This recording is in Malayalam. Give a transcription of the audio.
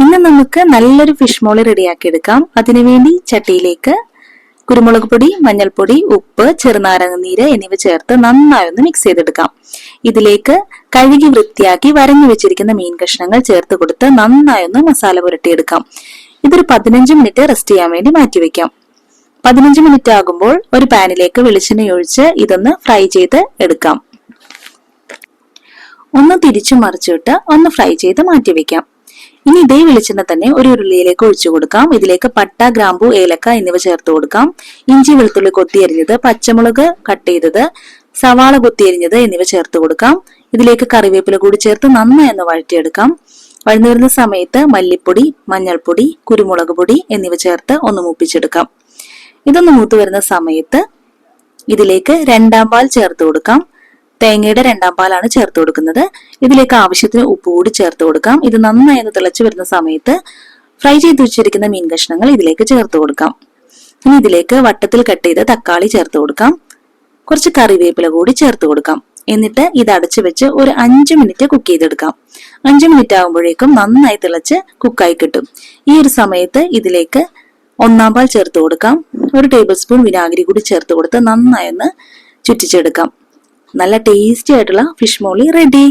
ഇന്ന് നമുക്ക് നല്ലൊരു ഫിഷ് മോളി റെഡിയാക്കി എടുക്കാം. അതിനുവേണ്ടി ചട്ടിയിലേക്ക് കുരുമുളക് പൊടി, മഞ്ഞൾപ്പൊടി, ഉപ്പ്, ചെറുനാരങ്ങ നീര് എന്നിവ ചേർത്ത് നന്നായി ഒന്ന് മിക്സ് ചെയ്തെടുക്കാം. ഇതിലേക്ക് കഴുകി വൃത്തിയാക്കി വരഞ്ഞു വെച്ചിരിക്കുന്ന മീൻ കഷ്ണങ്ങൾ ചേർത്ത് കൊടുത്ത് നന്നായി ഒന്ന് മസാല പുരട്ടിയെടുക്കാം. ഇതൊരു 15 മിനിറ്റ് റെസ്റ്റ് ചെയ്യാൻ വേണ്ടി മാറ്റിവെക്കാം. 15 മിനിറ്റ് ആകുമ്പോൾ ഒരു പാനിലേക്ക് വെളിച്ചെണ്ണ ഒഴിച്ച് ഇതൊന്ന് ഫ്രൈ ചെയ്ത് എടുക്കാം. ഒന്ന് തിരിച്ചു മറിച്ചിട്ട് ഒന്ന് ഫ്രൈ ചെയ്ത് മാറ്റിവെക്കാം. ഇനി ഇതേ വെളിച്ചെണ്ണ തന്നെ ഒരു ഉരുളിയിലേക്ക് ഒഴിച്ചു കൊടുക്കാം. ഇതിലേക്ക് പട്ട, ഗ്രാമ്പു, ഏലക്ക എന്നിവ ചേർത്ത് കൊടുക്കാം. ഇഞ്ചി, വെളുത്തുള്ളി കൊത്തിയരിഞ്ഞത്, പച്ചമുളക് കട്ട് ചെയ്തത്, സവാള കൊത്തിയരിഞ്ഞത് എന്നിവ ചേർത്ത് കൊടുക്കാം. ഇതിലേക്ക് കറിവേപ്പില കൂടി ചേർത്ത് നന്നായി ഒന്ന് വഴറ്റിയെടുക്കാം. വഴന്നു വരുന്ന സമയത്ത് മല്ലിപ്പൊടി, മഞ്ഞൾപ്പൊടി, കുരുമുളക് പൊടി എന്നിവ ചേർത്ത് ഒന്ന് മൂപ്പിച്ചെടുക്കാം. ഇതൊന്ന് മൂത്ത് വരുന്ന സമയത്ത് ഇതിലേക്ക് 2-ാം പാൽ ചേർത്ത് കൊടുക്കാം. തേങ്ങയുടെ 2-ാം പാലാണ് ചേർത്ത് കൊടുക്കുന്നത്. ഇതിലേക്ക് ആവശ്യത്തിന് ഉപ്പ് കൂടി ചേർത്ത് കൊടുക്കാം. ഇത് നന്നായി ഒന്ന് തിളച്ചു വരുന്ന സമയത്ത് ഫ്രൈ ചെയ്ത് വെച്ചിരിക്കുന്ന മീൻ കഷ്ണങ്ങൾ ഇതിലേക്ക് ചേർത്ത് കൊടുക്കാം. ഇനി ഇതിലേക്ക് വട്ടത്തിൽ കട്ട് ചെയ്ത തക്കാളി ചേർത്ത് കൊടുക്കാം. കുറച്ച് കറിവേപ്പില കൂടി ചേർത്ത് കൊടുക്കാം. എന്നിട്ട് ഇത് അടച്ചു വെച്ച് ഒരു 5 മിനിറ്റ് കുക്ക് ചെയ്തെടുക്കാം. 5 മിനിറ്റ് ആകുമ്പോഴേക്കും നന്നായി തിളച്ച് കുക്കായി കിട്ടും. ഈ ഒരു സമയത്ത് ഇതിലേക്ക് 1-ാം പാൽ ചേർത്ത് കൊടുക്കാം. 1 ടേബിൾ സ്പൂൺ വിനാഗിരി കൂടി ചേർത്ത് കൊടുത്ത് നന്നായി ഒന്ന് ചുറ്റിച്ചെടുക്കാം. നല്ല ടേസ്റ്റി ആയിട്ടുള്ള ഫിഷ് മോളി റെഡി.